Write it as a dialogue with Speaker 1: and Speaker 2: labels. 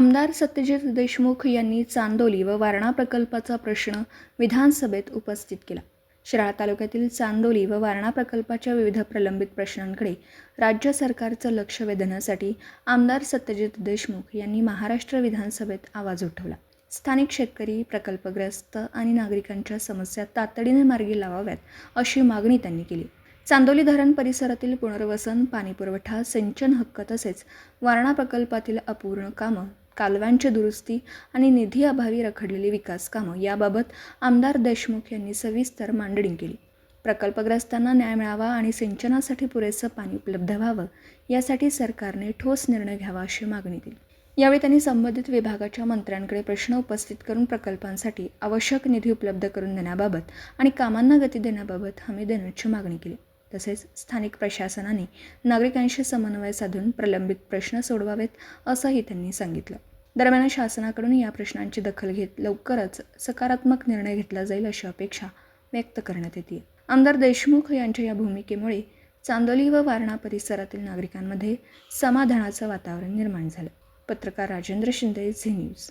Speaker 1: आमदार सत्यजित देशमुख यांनी चांदोली व वारणा प्रकल्पाचा प्रश्न विधानसभेत उपस्थित केला. शिराळा तालुक्यातील चांदोली व वारणा प्रकल्पाच्या विविध प्रलंबित प्रश्नांकडे राज्य सरकारचं लक्ष वेधण्यासाठी आमदार सत्यजित देशमुख यांनी महाराष्ट्र विधानसभेत आवाज उठवला. स्थानिक शेतकरी, प्रकल्पग्रस्त आणि नागरिकांच्या समस्या तातडीने मार्गी लावाव्यात अशी मागणी त्यांनी केली. चांदोली धरण परिसरातील पुनर्वसन, पाणीपुरवठा, सिंचन हक्क तसेच वारणा प्रकल्पातील अपूर्ण कामं, कालव्यांची दुरुस्ती आणि निधी अभावी रखडलेली विकास कामं याबाबत आमदार देशमुख यांनी सविस्तर मांडणी केली. प्रकल्पग्रस्तांना न्याय मिळावा आणि सिंचनासाठी पुरेसं पाणी उपलब्ध व्हावं यासाठी सरकारने ठोस निर्णय घ्यावा अशी मागणी केली. यावेळी त्यांनी संबंधित विभागाच्या मंत्र्यांकडे प्रश्न उपस्थित करून प्रकल्पांसाठी आवश्यक निधी उपलब्ध करून देण्याबाबत आणि कामांना गती देण्याबाबत हमी देण्याची मागणी केली. तसेच स्थानिक प्रशासनाने नागरिकांशी समन्वय साधून प्रलंबित प्रश्न सोडवावेत असंही त्यांनी सांगितलं. दरम्यान शासनाकडून या प्रश्नांची दखल घेत लवकरच सकारात्मक निर्णय घेतला जाईल अशी अपेक्षा व्यक्त करण्यात येते. आमदार देशमुख यांच्या या भूमिकेमुळे चांदोली व वारणा परिसरातील नागरिकांमध्ये समाधानाचं वातावरण निर्माण झालं. पत्रकार राजेंद्र शिंदे, झी न्यूज.